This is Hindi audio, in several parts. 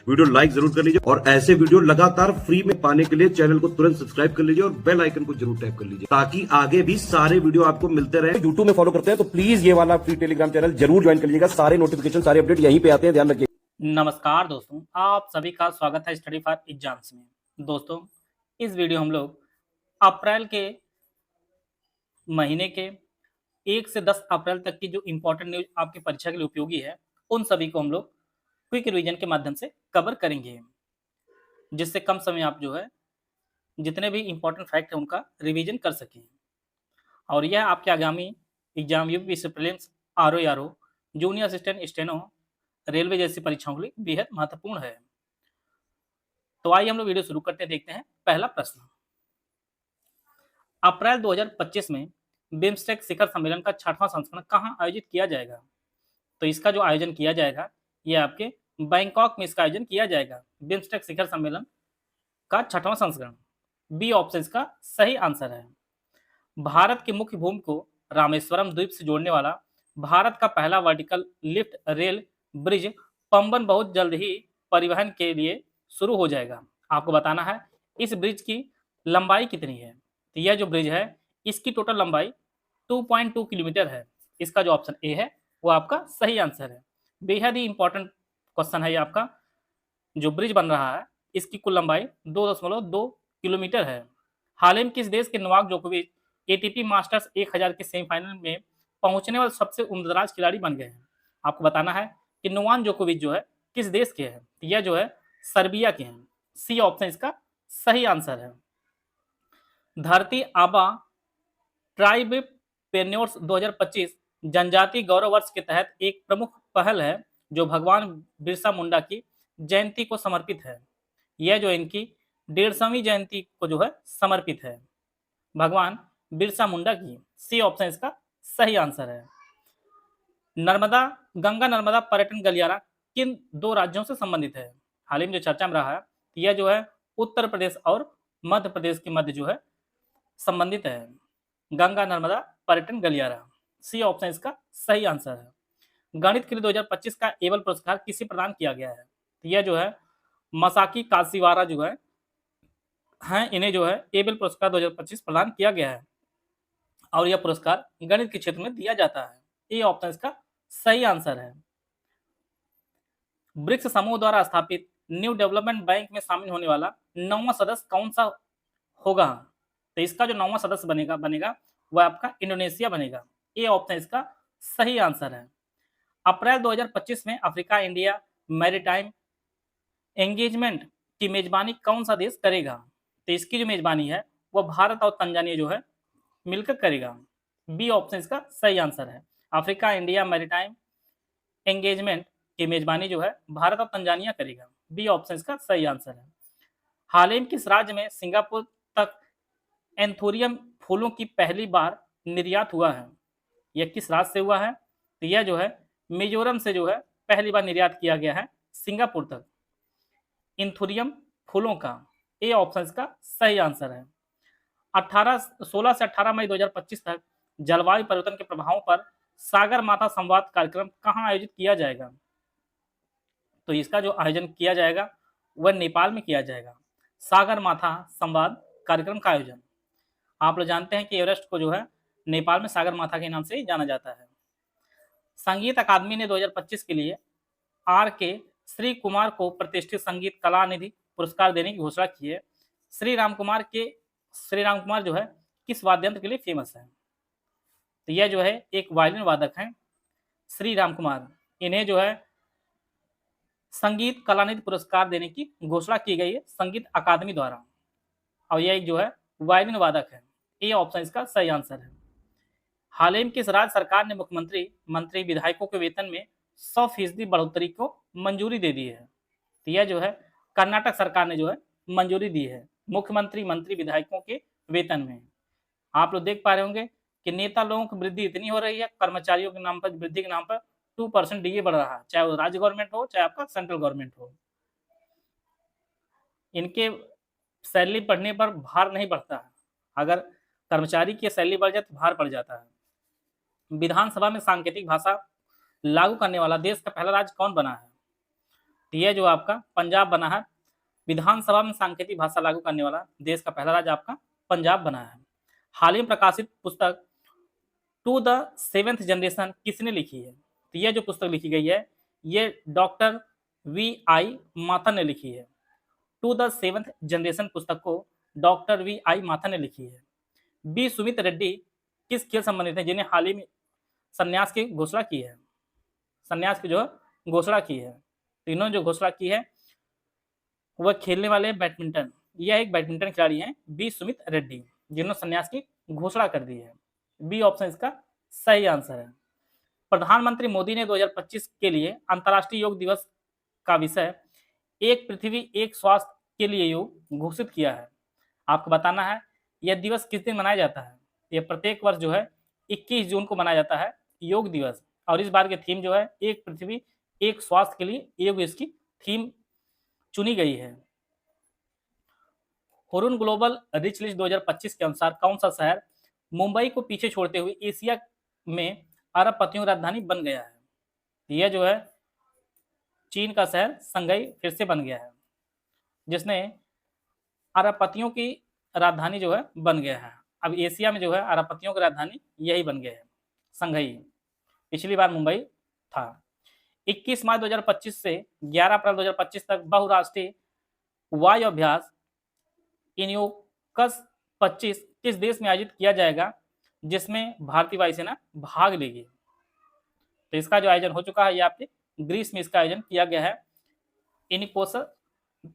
वीडियो लाइक जरूर कर लीजिए और ऐसे वीडियो लगातार फ्री में पाने के लिए चैनल को तुरंत सब्सक्राइब कर लीजिए और बेल आइकन को जरूर टैप कर लीजिए ताकि आगे भी सारे वीडियो आपको मिलते रहे। यूट्यूब में फॉलो करते हैं तो प्लीज ये वाला फ्री टेलीग्राम चैनल जरूर ज्वाइन कर लीजिएगा। सारे नोटिफिकेशन सारे अपडेट यहीं पे आते हैं, ध्यान रखिए। नमस्कार दोस्तों, आप सभी का स्वागत है स्टडी फॉर एग्जाम्स में। दोस्तों, इस वीडियो हम लोग अप्रैल के महीने के 1 से 10 अप्रैल तक की जो इंपॉर्टेंट न्यूज आपकी परीक्षा के लिए उपयोगी है, उन सभी को हम लोग क्विक रिवीजन के माध्यम से कवर करेंगे, जिससे कम समय आप जो है जितने भी इंपॉर्टेंट फैक्ट है उनका रिवीजन कर सकें। और यह आपके आगामी exam UPSC prelims, RO, junior assistant, steno, railway जैसी परीक्षाओं के लिए बेहद महत्वपूर्ण है। तो आइए हम लोग वीडियो शुरू करते हैं। देखते हैं पहला प्रश्न। अप्रैल 2025 में बिम्स्टेक शिखर सम्मेलन का 6वां संस्करण कहां आयोजित किया जाएगा? तो इसका जो आयोजन किया जाएगा यह आपके बैंकॉक में इसका आयोजन किया जाएगा। बिम्स्टेक शिखर सम्मेलन का 6वां संस्करण बी ऑप्शन का सही आंसर है। भारत की मुख्य भूमि को रामेश्वरम द्वीप से जोड़ने वाला भारत का पहला vertical lift rail bridge Pamban बहुत जल्द ही परिवहन के लिए शुरू हो जाएगा। आपको बताना है इस ब्रिज की लंबाई कितनी है। तो यह जो ब्रिज है इसकी टोटल लंबाई 2.2 किलोमीटर है। इसका जो ऑप्शन ए है वो आपका सही आंसर है। बेहद ही इंपॉर्टेंट क्वेश्चन है ये आपका। जो ब्रिज बन रहा है इसकी कुल लंबाई 2.2 किलोमीटर है। हाल ही में किस देश के नोवाक जोकोविच एटीपी मास्टर्स 1000 के सेमीफाइनल में पहुंचने वाले सबसे उम्रदराज खिलाड़ी बन गए हैं? आपको बताना है कि नोवाक जोकोविच जो है किस देश के हैं। यह जो है सर्बिया के हैं। सी ऑप्शन इसका सही आंसर है। धरती आबा ट्राइबप्रेन्योर्स 2025 जनजाति गौरव वर्ष के तहत एक प्रमुख पहल है जो भगवान बिरसा मुंडा की जयंती को समर्पित है। यह जो इनकी 150वीं जयंती को जो है समर्पित है भगवान बिरसा मुंडा की। सी ऑप्शन इसका सही आंसर है। गंगा नर्मदा पर्यटन गलियारा किन दो राज्यों से संबंधित है? हाल ही में जो चर्चा में रहा है यह जो है उत्तर प्रदेश और मध्य प्रदेश के मध्य जो है संबंधित है गंगा नर्मदा पर्यटन गलियारा। सी ऑप्शन इसका सही आंसर है। गणित के लिए 2025 का एबल पुरस्कार किसे प्रदान किया गया है? यह जो है मसाकी काशीवारा जो है इन्हें जो है एबल पुरस्कार 2025 प्रदान किया गया है और यह पुरस्कार गणित के क्षेत्र में दिया जाता है। ये ऑप्शन इसका सही आंसर है। ब्रिक्स समूह द्वारा स्थापित न्यू डेवलपमेंट बैंक में शामिल होने वाला 9वां सदस्य कौन सा होगा? तो इसका जो 9वां सदस्य बनेगा वह आपका इंडोनेशिया बनेगा। ये ऑप्शन इसका सही आंसर है। अप्रैल 2025 में अफ्रीका इंडिया मैरीटाइम एंगेजमेंट की मेजबानी कौन सा देश करेगा? तो इसकी जो मेजबानी है वह भारत और तंजानिया जो है मिलकर करेगा। बी ऑप्शन इसका सही आंसर है। अफ्रीका इंडिया मैरीटाइम एंगेजमेंट की मेजबानी जो है भारत और तंजानिया करेगा। बी ऑप्शन इसका सही आंसर है। हाल ही में किस राज्य में सिंगापुर तक एंथोरियम फूलों की पहली बार निर्यात हुआ है? यह किस राज्य से हुआ है? तो यह जो है मिजोरम से जो है पहली बार निर्यात किया गया है सिंगापुर तक एंथोरियम फूलों का। ए ऑप्शन इसका सही आंसर है। 16 से 18 मई 2025 तक जलवायु परिवर्तन के प्रभावों पर सागर माथा संवाद कार्यक्रम कहां आयोजित किया जाएगा? तो इसका जो आयोजन किया जाएगा वह नेपाल में किया जाएगा। सागर माथा संवाद कार्यक्रम का आयोजन आप लोग जानते हैं कि एवरेस्ट को जो है नेपाल में सागर माथा के नाम से ही जाना जाता है। संगीत अकादमी ने 2025 के लिए आर के श्री कुमार को प्रतिष्ठित संगीत कला निधि पुरस्कार देने की घोषणा की है। श्री राम कुमार जो है किस वाद्य यंत्र के लिए फेमस है? तो यह जो है एक वायलिन वादक हैं श्री राम कुमार। इन्हें जो है संगीत कला निधि पुरस्कार देने की घोषणा की गई है संगीत अकादमी द्वारा और यह एक जो है वायलिन वादक है। ये ऑप्शन इसका सही आंसर है। हाल ही में किस राज्य सरकार ने मंत्री विधायकों के वेतन में 100% बढ़ोतरी को मंजूरी दे दी है? तो यह जो है कर्नाटक सरकार ने जो है मंजूरी दी है मुख्यमंत्री मंत्री विधायकों के वेतन में। आप लोग देख पा रहे होंगे कि नेता लोगों की वृद्धि इतनी हो रही है, कर्मचारियों के नाम पर वृद्धि के नाम पर 2% डीए बढ़ रहा है, चाहे वो राज्य गवर्नमेंट हो चाहे आपका सेंट्रल गवर्नमेंट हो। इनके सैलरी बढ़ने पर भार नहीं बढ़ता है। अगर कर्मचारी की सैलरी बढ़ जाए तो भार पड़ जाता है। विधानसभा में सांकेतिक भाषा लागू करने वाला देश का पहला राज्य कौन बना है? तो यह जो आपका पंजाब बना है। विधानसभा में सांकेतिक भाषा लागू करने वाला देश का पहला राज्य आपका पंजाब बना है। हाल ही में प्रकाशित पुस्तक टू द सेवेंथ जनरेशन किसने लिखी है? तो यह जो पुस्तक लिखी गई है ये डॉक्टर V.I. माथर ने लिखी है। टू द सेवेंथ जनरेशन पुस्तक को डॉक्टर V.I. माथर ने लिखी है। बी सुमित रेड्डी किस खेल संबंधित है जिन्हें हाल ही में संन्यास की घोषणा की है? संन्यास की जो घोषणा की है, तो इन्होंने जो घोषणा की है वह खेलने वाले बैडमिंटन। यह एक बैडमिंटन खिलाड़ी हैं बी सुमित रेड्डी, जिन्होंने संन्यास की घोषणा कर दी है। बी ऑप्शन इसका सही आंसर है। प्रधानमंत्री मोदी ने 2025 के लिए अंतर्राष्ट्रीय योग दिवस का विषय एक पृथ्वी एक स्वास्थ्य के लिए योग घोषित किया है। आपको बताना है यह दिवस किस दिन मनाया जाता है। यह प्रत्येक वर्ष जो है 21 जून को मनाया जाता है योग दिवस, और इस बार की थीम जो है एक पृथ्वी एक स्वास्थ्य के लिए योग इसकी थीम चुनी गई है। हुरुन ग्लोबल रिच लिस्ट 2025 के अनुसार कौन सा शहर मुंबई को पीछे छोड़ते हुए एशिया में अरबपतियों की राजधानी बन गया है? यह जो है चीन का शहर संघई फिर से बन गया है, जिसने अरबपतियों की राजधानी जो है बन गया है। अब एशिया में जो है अरबपतियों की राजधानी यही बन गया है, संघई। पिछली बार मुंबई था। 21 मार्च 2025 से 11 अप्रैल 2025 तक बहुराष्ट्रीय वायु अभ्यास इन्योकस 25 किस देश में आयोजित किया जाएगा जिसमें भारतीय वायुसेना भाग लेगी? तो इसका जो आयोजन हो चुका है ये आपके ग्रीस में इसका आयोजन किया गया है इनिकोस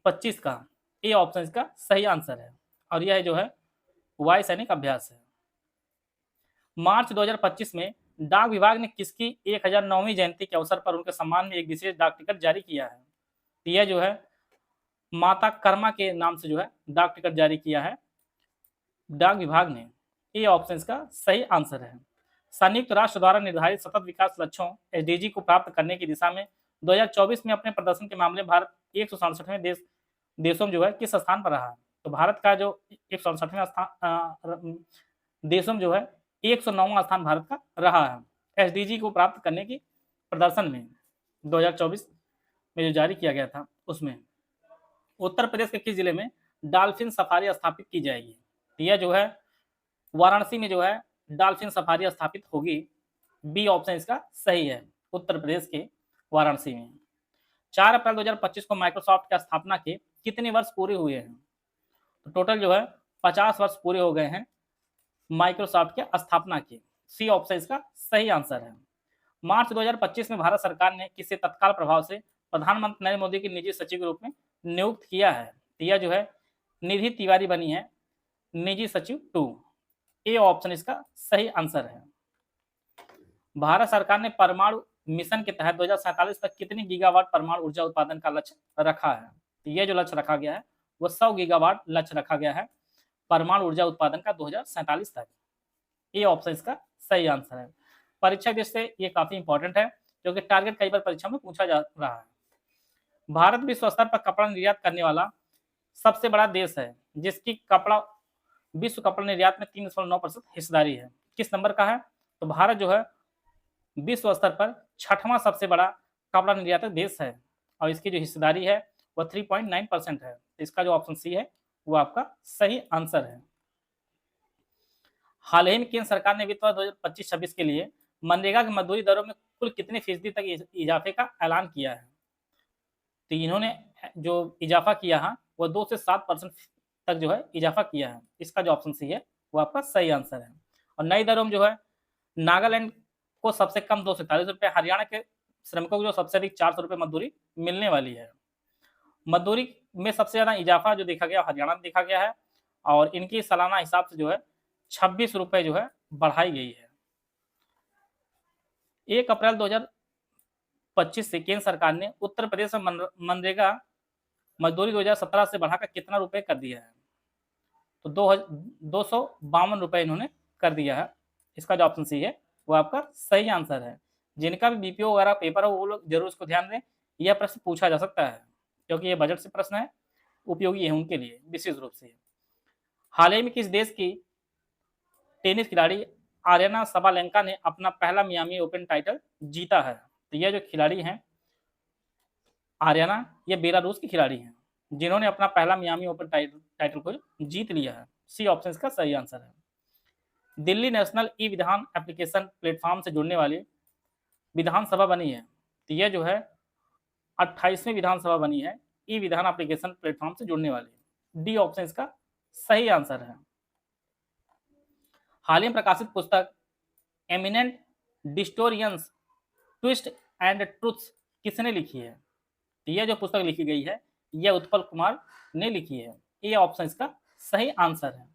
25 का। ये ऑप्शन इसका सही आंसर है, और यह जो है वायु सैनिक अभ्यास है। मार्च 2025 में डाक विभाग ने किसकी 1009वीं जयंती के अवसर पर उनके सम्मान में एक विशेष डाक टिकट जारी किया है? तो यह जो है माता कर्मा के नाम से जो है डाक टिकट जारी किया है डाक विभाग ने। ये ऑप्शन इसका सही आंसर है। संयुक्त राष्ट्र द्वारा निर्धारित सतत विकास लक्ष्यों SDG को प्राप्त करने की दिशा में 2024 में अपने प्रदर्शन के मामले में भारत 167वें देशों में जो है किस स्थान पर रहा है? तो भारत का जो 167वें स्थान देशों में जो है 109वां स्थान भारत का रहा है SDG को प्राप्त करने की प्रदर्शन में 2024 में जो जारी किया गया था उसमें। उत्तर प्रदेश के किस जिले में डॉल्फिन सफारी स्थापित की जाएगी? यह जो है वाराणसी में जो है डॉल्फिन सफारी स्थापित होगी। बी ऑप्शन इसका सही है, उत्तर प्रदेश के वाराणसी में। 4 अप्रैल 2025 को माइक्रोसॉफ्ट की स्थापना के कितने वर्ष पूरे हुए हैं? तो टोटल जो है 50 वर्ष पूरे हो गए हैं माइक्रोसॉफ्ट के स्थापना के। सी ऑप्शन इसका सही आंसर है। मार्च 2025 में भारत सरकार ने किसे तत्काल प्रभाव से प्रधानमंत्री नरेंद्र मोदी के निजी सचिव के रूप में नियुक्त किया है? तो यह जो है निधि तिवारी बनी है निजी सचिव 2। ए ऑप्शन इसका सही आंसर है। भारत सरकार ने परमाणु मिशन के तहत 2047 तक कितनी गीगावाट परमाणु ऊर्जा उत्पादन का लक्ष्य रखा है? तो यह जो लक्ष्य रखा गया है वो 100 गीगावाट लक्ष्य रखा गया है परमाणु ऊर्जा उत्पादन का 2047 तक। ये ऑप्शन इसका सही आंसर है। परीक्षा दृष्टि से ये काफी इंपॉर्टेंट है क्योंकि टारगेट कई बार परीक्षा में पूछा जा रहा है। भारत विश्व स्तर पर कपड़ा निर्यात करने वाला सबसे बड़ा देश है जिसकी विश्व कपड़ा निर्यात में 3.9% हिस्सेदारी है। किस नंबर का है? तो भारत जो है विश्व स्तर पर 6वां सबसे बड़ा कपड़ा निर्यातक देश है और इसकी जो हिस्सेदारी है वह 3.9% है। इसका जो ऑप्शन सी है वो आपका सही आंसर है। हाल ही में केंद्र सरकार ने वित्त वर्ष 2025-26 के लिए मनरेगा की मजदूरी दरों में कुल कितने फीसदी तक इजाफे का ऐलान किया है? तो इन्होंने जो इजाफा किया है वो 2 से 7% तक जो है इजाफा किया है। इसका जो ऑप्शन सी है वो आपका सही आंसर है। और नई दरों में जो है नागालैंड को सबसे कम 243 रुपये, हरियाणा के श्रमिकों को जो सबसे अधिक 400 रुपये मजदूरी मिलने वाली है। मजदूरी में सबसे ज्यादा इजाफा जो देखा गया हरियाणा में देखा गया है और इनकी सालाना हिसाब से जो है 26 रुपये जो है बढ़ाई गई है। 1 अप्रैल 2025 से केंद्र सरकार ने उत्तर प्रदेश में मनरेगा मजदूरी 2017 से बढ़ाकर कितना रुपए कर दिया है? तो 252 रुपए इन्होंने कर दिया है। इसका जो ऑप्शन सी है वो आपका सही आंसर है। जिनका भी बीपीओ वगैरह पेपर हो वो लोग जरूर इसको ध्यान दें। यह प्रश्न पूछा जा सकता है क्योंकि ये बजट से प्रश्न है, उपयोगी है उनके लिए विशेष रूप से। हाल ही में किस देश की टेनिस खिलाड़ी आर्यना सबालेंका ने अपना पहला मियामी ओपन टाइटल जीता है? तो यह जो खिलाड़ी हैं आर्याना ये बेलारूस की खिलाड़ी हैं जिन्होंने अपना पहला मियामी ओपन टाइटल को जीत लिया है। सी ऑप्शन इसका सही आंसर है। दिल्ली नेशनल ई विधान एप्लीकेशन प्लेटफॉर्म से जुड़ने वाली विधानसभा बनी है। तो यह जो है 28वीं विधानसभा बनी है ई विधान एप्लीकेशन प्लेटफॉर्म से जुड़ने वाली। डी ऑप्शन इसका सही आंसर है। हाल ही में प्रकाशित पुस्तक एमिनेंट डिस्टोरियंस ट्विस्ट एंड ट्रुथ्स किसने लिखी है? तो यह जो पुस्तक लिखी गई है यह उत्पल कुमार ने लिखी है। ये ऑप्शन इसका सही आंसर है।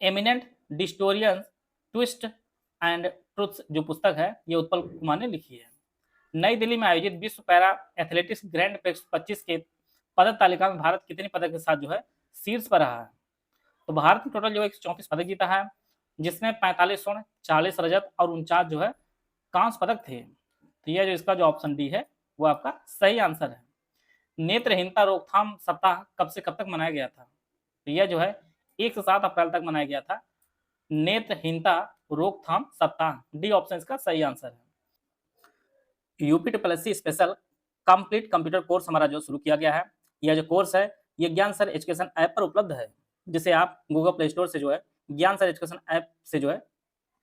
एमिनेंट डिस्टोरियंस ट्विस्ट एंड ट्रुथ्स जो पुस्तक है यह उत्पल कुमार ने लिखी है। नई दिल्ली में आयोजित विश्व पैरा एथलेटिक्स ग्रैंड प्रिक्स 25 के पदक तालिका में भारत कितने पदक के साथ जो है शीर्ष पर रहा है? तो भारत ने टोटल जो है 134 पदक जीता है जिसमें 45 स्वर्ण 40 रजत और 49 जो है कांस्य पदक थे। तो यह जो इसका जो ऑप्शन डी है वो आपका सही आंसर है। नेत्रहीनता रोकथाम सप्ताह कब से कब तक मनाया गया था? तो यह जो है 1 से 7 अप्रैल तक मनाया गया था नेत्रहीनता रोकथाम सप्ताह। डी ऑप्शन इसका सही आंसर है। UP triple special complete computer course हमारा जो शुरू किया गया है यह जो कोर्स है ये ज्ञान सर एजुकेशन ऐप पर उपलब्ध है जिसे आप गूगल प्ले स्टोर से जो है ज्ञान सर एजुकेशन ऐप से जो है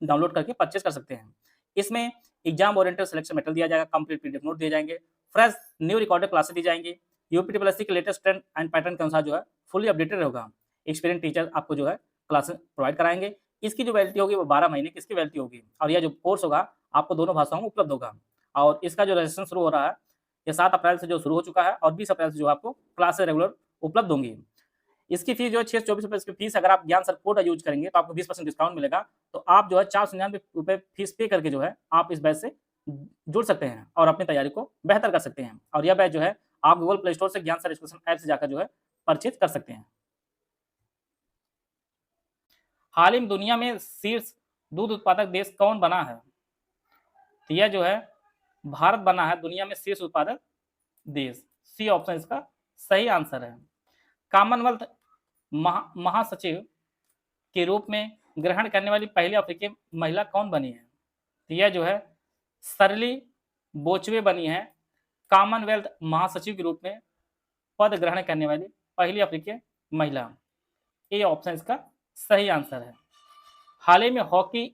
डाउनलोड करके परचेज कर सकते हैं। इसमें एग्जाम ओरिएंटेड सिलेक्शन मेटेरियल दिया जाएगा, कंप्लीट पीडीएफ नोट दिए जाएंगे, फ्रेश न्यू रिकॉर्डेड क्लासेस दी जाएंगी, यूपी ट्रिपल के लेटेस्ट ट्रेंड एंड पैटर्न के अनुसार जो है फुली अपडेटेड होगा। एक्सपीरियंस टीचर आपको जो है क्लासेस प्रोवाइड कराएंगे। इसकी जो वैलिडिटी होगी वो 12 महीने की इसकी वैलिडिटी होगी और यह जो कोर्स होगा आपको दोनों भाषाओं में उपलब्ध होगा। और इसका जो रजिस्ट्रेशन शुरू हो रहा है ये 7 अप्रैल से जो शुरू हो चुका है और 20 अप्रैल से जो आपको क्लासेस रेगुलर उपलब्ध होंगी। इसकी फीस जो है 624 रुपये इसकी फीस। अगर आप ज्ञान सर कोड यूज करेंगे तो आपको 20% डिस्काउंट मिलेगा। तो आप जो है 499 रुपये फीस पे करके जो है आप इस बैच से जुड़ सकते हैं और अपनी तैयारी को बेहतर कर सकते हैं। और यह बैच जो है आप गूगल प्ले स्टोर से ज्ञान सर एजुकेशन ऐप से जाकर जो है परचेज कर सकते हैं। हाल ही में दुनिया में शीर्ष दूध उत्पादक देश कौन बना है? तो यह जो है भारत बना है दुनिया में शीर्ष उत्पादक देश। सी ऑप्शन इसका सही आंसर है। कॉमनवेल्थ महासचिव के रूप में ग्रहण करने वाली पहली अफ्रीकी महिला कौन बनी है? तो यह जो है सरली बोचवे बनी है कॉमनवेल्थ महासचिव के रूप में पद ग्रहण करने वाली पहली अफ्रीकी महिला। ये ऑप्शन इसका सही आंसर है। हाल ही में हॉकी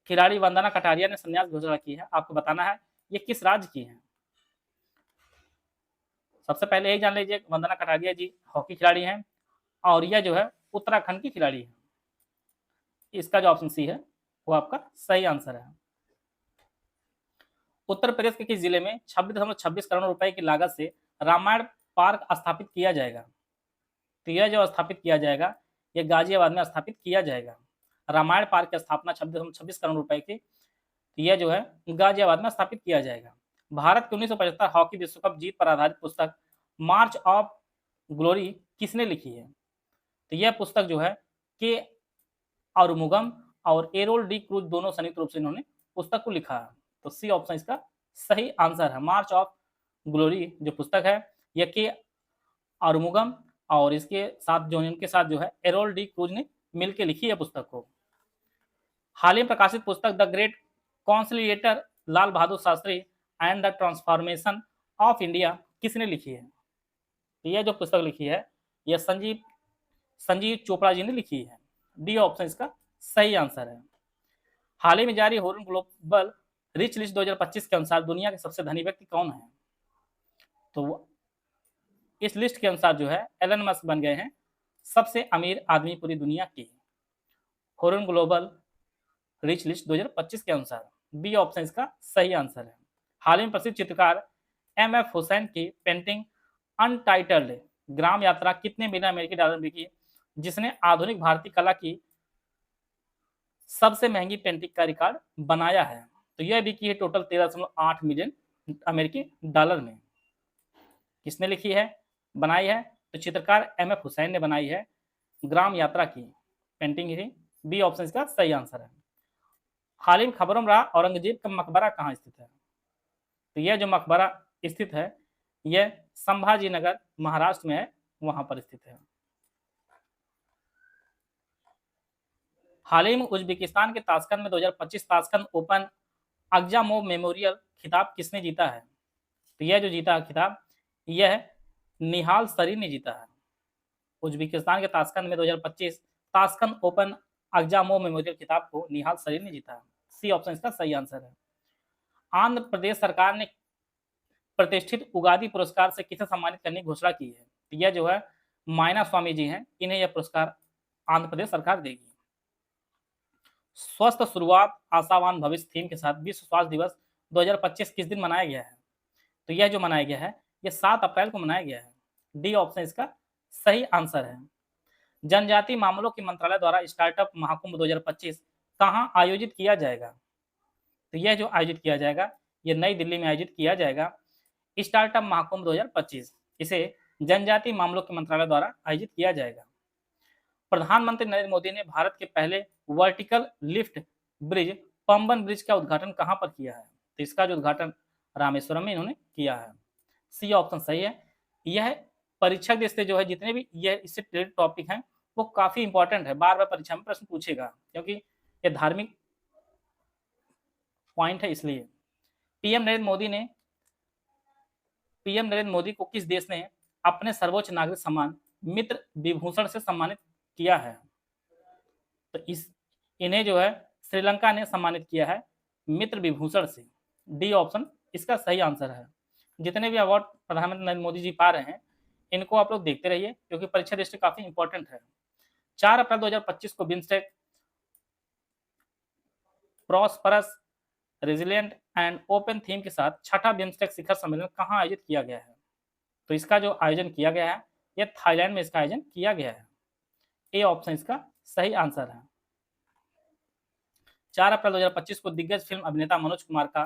खिलाड़ी वंदना कटारिया ने संन्यास घोषणा की है। आपको बताना है ये किस राज्य की है। सबसे पहले यही जान लीजिए वंदना कटारिया जी हॉकी खिलाड़ी हैं और यह जो है उत्तराखंड की खिलाड़ी है। इसका जो ऑप्शन सी है वो आपका सही आंसर है। उत्तर प्रदेश के किस जिले में 26.26 करोड़ रुपए की लागत से रामायण पार्क स्थापित किया जाएगा? तो यह जो स्थापित किया जाएगा यह गाजियाबाद में स्थापित किया जाएगा। रामायण पार्क की स्थापना 26.26 करोड़ रुपए की यह जो है गाजियाबाद में स्थापित किया जाएगा। भारत के 1975 हॉकी विश्व कप जीत पर आधारित पुस्तक मार्च ऑफ ग्लोरी किसने लिखी है? तो यह पुस्तक जो है के आरुमुगम और एरोल डी क्रूज दोनों संयुक्त रूप से इन्होंने पुस्तक को लिखा है। तो सी ऑप्शन इसका सही आंसर है। मार्च ऑफ ग्लोरी जो पुस्तक है यह के आरुमुगम और इसके साथ जो इनके साथ जो है एरोल डी क्रूज ने मिलकर लिखी है पुस्तक को। हाल ही में प्रकाशित पुस्तक the great conciliator Lal Bahadur Shastri and the transformation of India किसने लिखी है? तो यह जो पुस्तक लिखी है यह संजीव चोपड़ा जी ने लिखी है। डी ऑप्शन इसका सही आंसर है। हाल ही में जारी होरन ग्लोबल रिच लिस्ट 2025 के अनुसार दुनिया के सबसे धनी व्यक्ति कौन है? तो इस लिस्ट के अनुसार जो है एलन मस्क बन गए हैं सबसे अमीर आदमी पूरी दुनिया की होरन ग्लोबल रिच लिस्ट 2025 के अनुसार। बी ऑप्शन इसका सही आंसर है। हाल ही में प्रसिद्ध चित्रकार एम.एफ. हुसैन की पेंटिंग अनटाइटल्ड ग्राम यात्रा कितने मिलियन अमेरिकी डॉलर में बिकी जिसने आधुनिक भारतीय कला की सबसे महंगी पेंटिंग का रिकॉर्ड बनाया है? तो यह बिकी है टोटल 13.8 मिलियन अमेरिकी डॉलर में। किसने लिखी है बनाई है? तो चित्रकार एम.एफ. हुसैन ने बनाई है ग्राम यात्रा की पेंटिंग ही। बी ऑप्शन इसका सही आंसर है। हाल ही में खबरों में रहा औरंगजेब का मकबरा कहाँ स्थित है? तो यह जो मकबरा स्थित है यह संभाजी नगर महाराष्ट्र में है, वहां पर स्थित है। हाल ही में उज्बेकिस्तान के ताशकंद में 2025 ताशकंद ओपन अग्जामोव मेमोरियल खिताब किसने जीता है? तो यह जो जीता है खिताब, यह निहाल सरीन ने जीता है। उज्बेकिस्तान के ताशकंद में 2025 ताशकंद ओपन अगजामोव मेमोरियल खिताब को निहाल सरीन ने जीता है। सी ऑप्शन इसका सही आंसर है। आंध्र प्रदेश सरकार ने प्रतिष्ठित उगादी पुरस्कार से किसे सम्मानित करने की घोषणा की है? तो यह जो है मायना स्वामी जी हैं, इन्हें यह पुरस्कार आंध्र प्रदेश सरकार देगी। स्वस्थ शुरुआत आशावान भविष्य थीम के साथ विश्व स्वास्थ्य दिवस 2025 किस दिन मनाया गया है? तो यह जो मनाया गया है, यह 7 अप्रैल को मनाया गया है। डी ऑप्शन इसका सही आंसर है। जनजातीय मामलों के मंत्रालय द्वारा स्टार्टअप महाकुंभ 2025 कहां आयोजित किया जाएगा? तो यह जो आयोजित किया जाएगा, यह नई दिल्ली में आयोजित किया जाएगा। स्टार्टअप महाकुंभ 2025 इसे जनजातीय मामलों के मंत्रालय द्वारा आयोजित किया जाएगा। प्रधानमंत्री नरेंद्र मोदी ने भारत के पहले vertical lift bridge Pamban bridge का उद्घाटन कहां पर किया है? तो इसका जो उद्घाटन रामेश्वरम में इन्होंने किया है। सी ऑप्शन सही है। यह परीक्षा दृष्टि जो है, जितने भी यह इससे रिलेटेड टॉपिक हैं वो काफी इंपॉर्टेंट है, बार बार परीक्षा में प्रश्न पूछेगा, क्योंकि ये धार्मिक पॉइंट है। इसलिए पीएम नरेंद्र मोदी को किस देश ने अपने सर्वोच्च नागरिक सम्मान मित्र विभूषण से सम्मानित किया है? तो इन्हें जो है श्रीलंका ने सम्मानित किया है मित्र विभूषण से। डी ऑप्शन इसका सही आंसर है। जितने भी अवार्ड प्रधानमंत्री नरेंद्र मोदी जी पा रहे हैं, इनको आप लोग देखते रहिए, क्योंकि परीक्षा दृष्टि काफी इंपॉर्टेंट है। 4 अप्रैल 2025 को BIMSTEC prosperous resilient and open theme के साथ छठा बिम्स्टेक शिखर सम्मेलन कहां आयोजित किया गया है? तो इसका जो आयोजन किया गया है, यह थाईलैंड में इसका आयोजन किया गया है। ए ऑप्शन इसका सही आंसर है। 4 अप्रैल 2025 को दिग्गज फिल्म अभिनेता मनोज कुमार का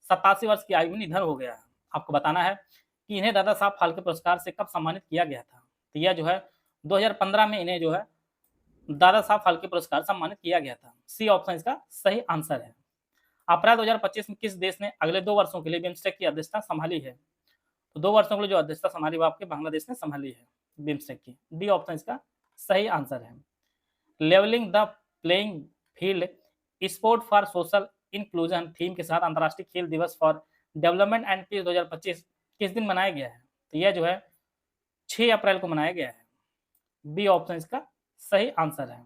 87 वर्ष की आयु में निधन हो गया है। आपको बताना है कि इन्हें दादा साहब फाल्के पुरस्कार से कब सम्मानित किया गया था? तो यह जो है 2015 में इन्हें जो है दादा साहब फाल्के पुरस्कार सम्मानित किया गया था। सी ऑप्शन इसका सही आंसर है। अप्रैल 2025 में किस देश ने अगले 2 वर्षों के लिए बिम्स्टेक की अध्यक्षता संभाली है? तो 2 वर्षों के लिए जो अध्यक्षता संभाली वो आपके बांग्लादेश ने संभाली है बिम्स्टेक की। डी ऑप्शन इसका सही आंसर है। Levelling the playing field sport for social inclusion theme के साथ अंतर्राष्ट्रीय खेल दिवस फॉर डेवलपमेंट एंड पीस 2025 किस दिन मनाया गया है? तो यह जो है 6 अप्रैल को मनाया गया है। बी ऑप्शन इसका सही आंसर है।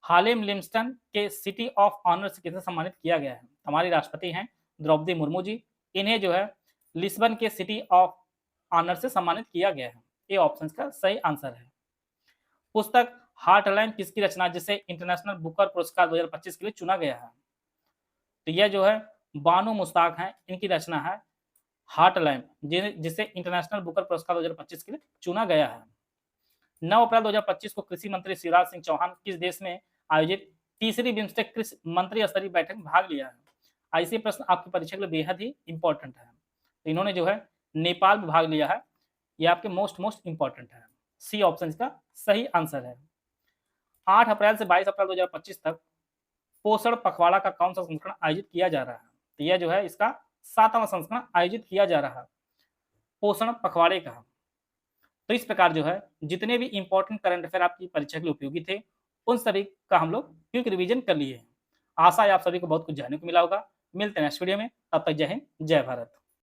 हालेम लिम्स्टन के सिटी ऑफ ऑनर से किसे सम्मानित किया गया है? हमारी राष्ट्रपति हैं द्रौपदी मुर्मू जी, इन्हें जो है लिस्बन के सिटी ऑफ ऑनर से सम्मानित किया गया है। ए ऑप्शन का सही आंसर है। पुस्तक हार्टलाइन किसकी रचना जिसे इंटरनेशनल बुकर पुरस्कार 2025 के लिए चुना गया है? तो यह जो है बानो मुश्ताक हैं, इनकी रचना है हार्टलाइन, जिसे इंटरनेशनल बुकर पुरस्कार 2025 के लिए चुना गया है। 9 अप्रैल 2025 को कृषि मंत्री शिवराज सिंह चौहान किस देश में आयोजित तीसरी बिम्स्टेक कृषि मंत्री स्तरीय बैठक में भाग लिया है? ऐसे प्रश्न आपकी परीक्षा के लिए बेहद ही इंपॉर्टेंट है। तो इन्होंने जो है नेपाल में भाग लिया है, यह आपके मोस्ट इंपॉर्टेंट है। सी ऑप्शन इसका सही आंसर है। 8 अप्रैल से 22 अप्रैल 2025 तक पोषण पखवाड़ा का कौन सा संस्करण आयोजित किया जा रहा है? तो यह जो है इसका 7वां संस्करण आयोजित किया जा रहा है पोषण पखवाड़े का। तो इस प्रकार जो है जितने भी इंपॉर्टेंट करंट अफेयर आपकी परीक्षा के लिए उपयोगी थे, उन सभी का हम लोग क्विक रिवीजन कर लिए हैं। आशा है आप सभी को बहुत कुछ जानने को मिला होगा। मिलते हैं नेक्स्ट वीडियो में, तब तक जय हिंद, जय भारत।